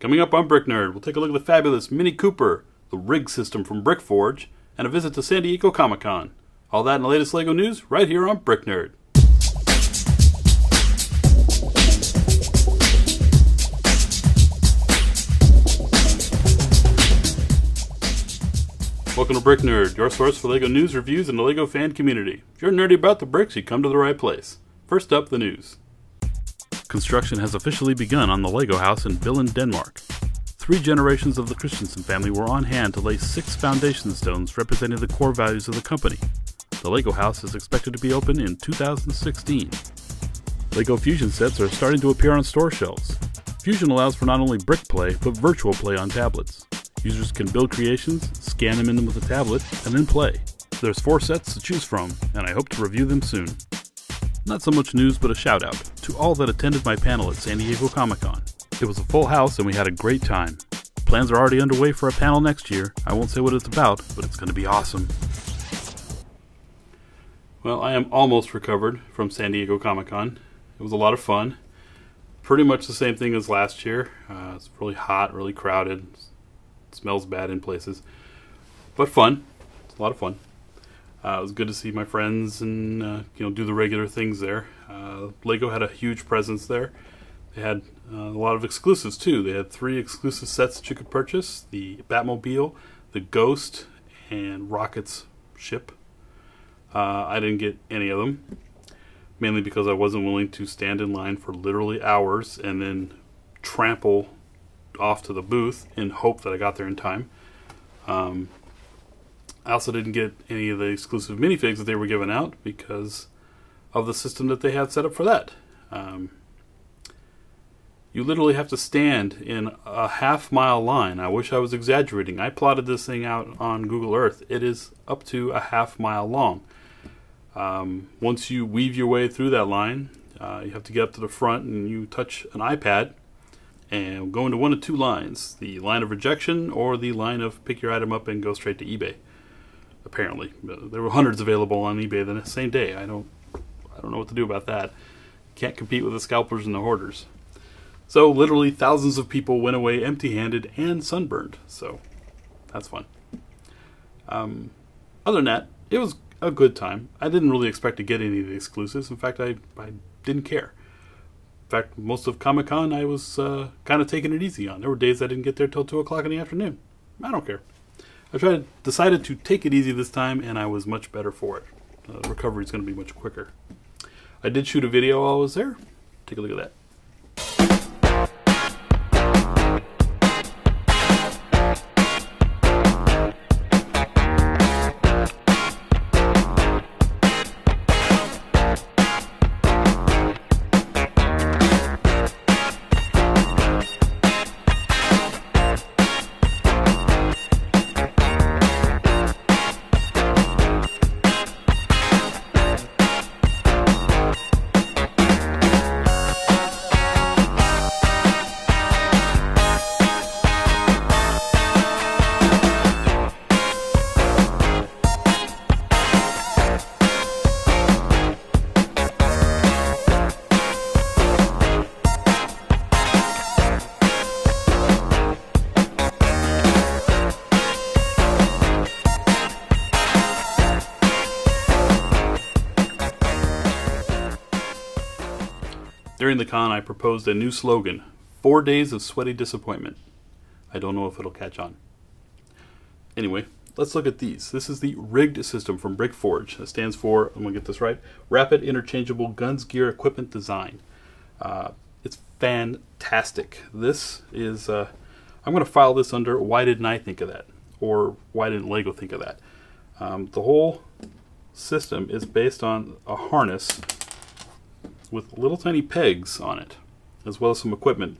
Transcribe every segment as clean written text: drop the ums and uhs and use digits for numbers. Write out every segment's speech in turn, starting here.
Coming up on BrickNerd, we'll take a look at the fabulous MINI Cooper, the Rigde system from BrickForge, and a visit to San Diego ComicCon. All that and the latest LEGO news right here on BrickNerd. Welcome to BrickNerd, your source for LEGO news, reviews, and the LEGO fan community. If you're nerdy about the bricks, you come to the right place. First up, the news. Construction has officially begun on the LEGO house in Billund, Denmark. 3 generations of the Christensen family were on hand to lay 6 foundation stones representing the core values of the company. The LEGO house is expected to be open in 2016. LEGO Fusion sets are starting to appear on store shelves. Fusion allows for not only brick play, but virtual play on tablets. Users can build creations, scan them in with a tablet, and then play. There's 4 sets to choose from, and I hope to review them soon. Not so much news, but a shout out to all that attended my panel at San Diego Comic-Con. It was a full house and we had a great time. Plans are already underway for a panel next year. I won't say what it's about, but it's going to be awesome. Well, I am almost recovered from San Diego Comic-Con. It was a lot of fun. Pretty much the same thing as last year. It's really hot, really crowded. It smells bad in places. But fun. It's a lot of fun. It was good to see my friends and do the regular things there. LEGO had a huge presence there. They had a lot of exclusives too. They had 3 exclusive sets that you could purchase: the Batmobile, the Ghost, and Rocket's ship. I didn't get any of them, mainly because I wasn't willing to stand in line for literally hours and then trample off to the booth in hope that I got there in time. I also didn't get any of the exclusive minifigs that they were giving out because of the system that they had set up for that. You literally have to stand in a half-mile line. I wish I was exaggerating. I plotted this thing out on Google Earth. It is up to a half-mile long. Once you weave your way through that line, you have to get up to the front and you touch an iPad and go into one of 2 lines: the line of rejection or the line of pick your item up and go straight to eBay. Apparently, there were hundreds available on eBay the same day. I don't know what to do about that. Can't compete with the scalpers and the hoarders. So literally thousands of people went away empty-handed and sunburned. So that's fun. Other than that, it was a good time. I didn't really expect to get any of the exclusives. In fact, I didn't care. In fact, most of Comic-Con I was kind of taking it easy on. There were days I didn't get there till 2 o'clock in the afternoon. I don't care. I decided to take it easy this time, and I was much better for it. The recovery is going to be much quicker. I did shoot a video while I was there. Take a look at that. During the con, I proposed a new slogan: 4 days of sweaty disappointment. I don't know if it'll catch on. Anyway, let's look at these. This is the Rigde system from BrickForge. That stands for, I'm going to get this right, Rapid Interchangeable Guns Gear Equipment Design. It's fantastic. This is, I'm going to file this under why didn't I think of that? Or why didn't LEGO think of that? The whole system is based on a harness with little tiny pegs on it, as well as some equipment.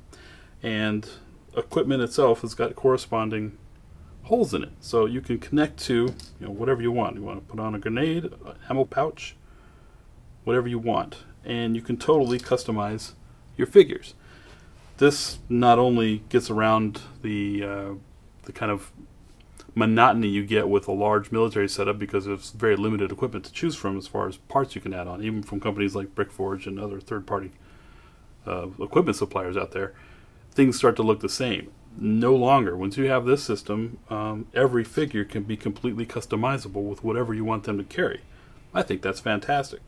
And equipment itself has got corresponding holes in it, so you can connect to whatever you want. You want to put on a grenade, an ammo pouch, whatever you want, and you can totally customize your figures. This not only gets around the kind of monotony you get with a large military setup, because there's very limited equipment to choose from as far as parts you can add on, even from companies like BrickForge and other third-party equipment suppliers out there. things start to look the same. No longer. Once you have this system, every figure can be completely customizable with whatever you want them to carry. I think that's fantastic.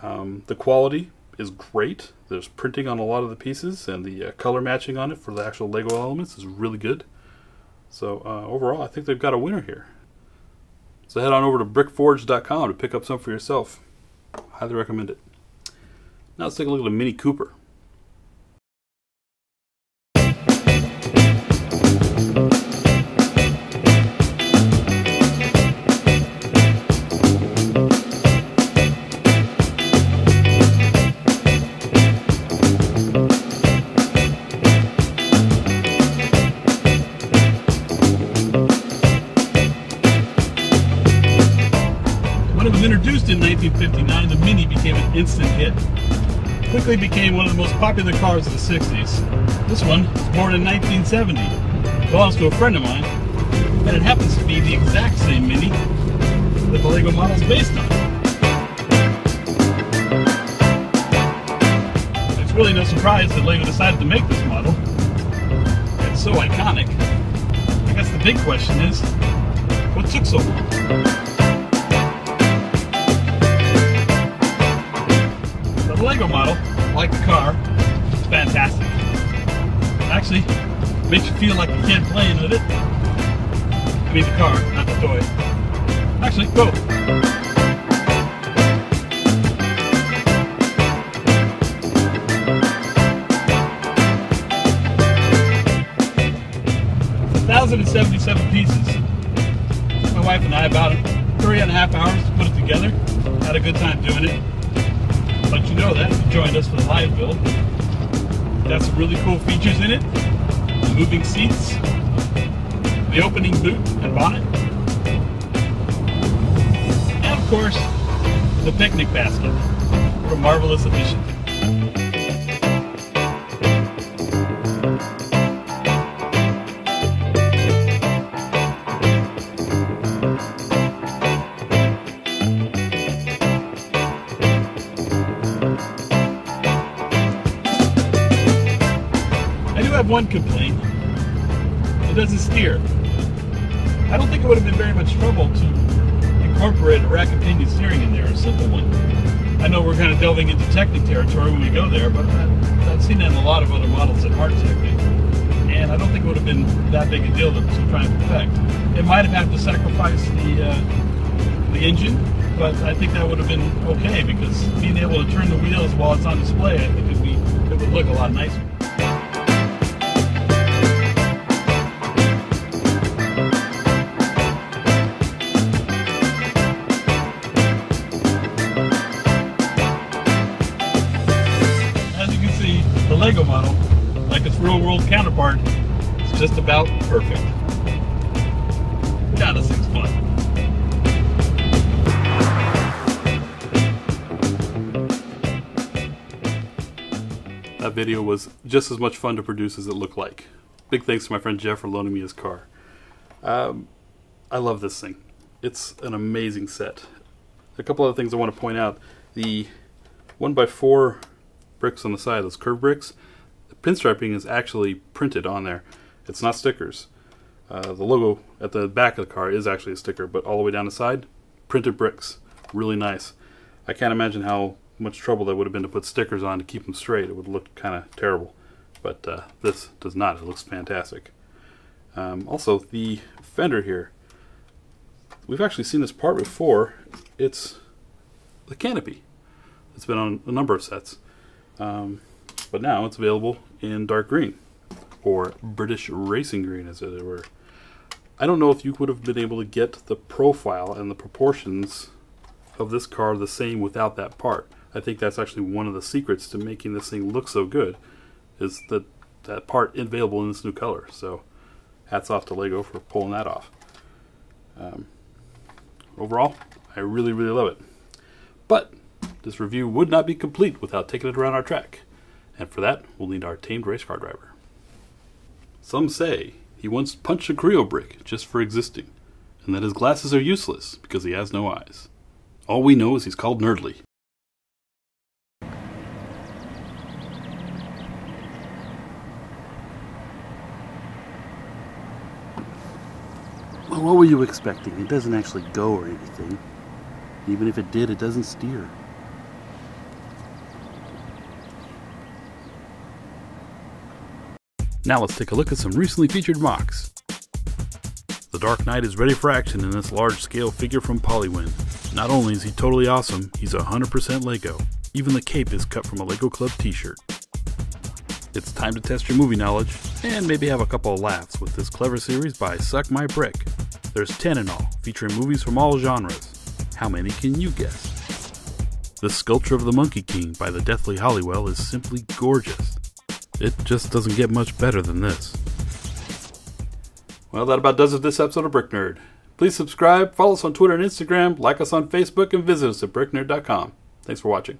The quality is great. There's printing on a lot of the pieces, and the color matching on it for the actual Lego elements is really good. So overall, I think they've got a winner here. So head on over to BrickForge.com to pick up some for yourself. Highly recommend it. Now let's take a look at the MINI Cooper. When it was introduced in 1959, the Mini became an instant hit. Quickly became one of the most popular cars of the 60s. This one was born in 1970. It belongs to a friend of mine, and it happens to be the exact same Mini that the Lego model is based on. It's really no surprise that Lego decided to make this model. It's so iconic. I guess the big question is, what took so long? The Lego model, like the car, is fantastic. Actually, makes you feel like a kid playing with it. I mean the car, not the toy. Actually, both. It's 1,077 pieces. My wife and I about 3.5 hours to put it together. Had a good time doing it. But you know that if you joined us for the live build. Got some really cool features in it. The moving seats, the opening boot and bonnet, and of course, the picnic basket. What a marvelous addition. I have one complaint. It doesn't steer. I don't think it would have been very much trouble to incorporate a rack and pinion steering in there, a simple one. I know we're kind of delving into Technic territory when we go there, but I've seen that in a lot of other models at Hard Technic, and I don't think it would have been that big a deal to try and perfect. It might have had to sacrifice the engine, but I think that would have been okay, because being able to turn the wheels while it's on display, I think it would look a lot nicer. The Lego model, like its real-world counterpart, is just about perfect. God, this thing's fun. That video was just as much fun to produce as it looked like. Big thanks to my friend Jeff for loaning me his car. I love this thing. It's an amazing set. A couple other things I want to point out. The 1x4 bricks on the side, those curved bricks, the pinstriping is actually printed on there. It's not stickers. The logo at the back of the car is actually a sticker, but all the way down the side, printed bricks. Really nice. I can't imagine how much trouble that would have been to put stickers on to keep them straight. It would look kind of terrible. But this does not. It looks fantastic. Also, the fender here. We've actually seen this part before. It's the canopy. It's been on a number of sets. But now it's available in dark green, or British racing green as it were. I don't know if you would have been able to get the profile and the proportions of this car the same without that part. I think that's actually one of the secrets to making this thing look so good, is that part available in this new color. So hats off to Lego for pulling that off. Overall, I really love it. But this review would not be complete without taking it around our track, and for that we'll need our tamed race car driver. Some say he once punched a Creo brick just for existing, and that his glasses are useless because he has no eyes. All we know is he's called Nerdly. Well, what were you expecting? It doesn't actually go or anything. Even if it did, it doesn't steer. Now let's take a look at some recently featured MOCs. The Dark Knight is ready for action in this large-scale figure from Polywin. Not only is he totally awesome, he's 100% Lego. Even the cape is cut from a Lego Club t-shirt. It's time to test your movie knowledge, and maybe have a couple of laughs with this clever series by Suck My Brick. There's 10 in all, featuring movies from all genres. How many can you guess? The Sculpture of the Monkey King by the Deathly Halliwell is simply gorgeous. It just doesn't get much better than this. Well, that about does it this episode of BrickNerd. Please subscribe, follow us on Twitter and Instagram, like us on Facebook, and visit us at BrickNerd.com. Thanks for watching.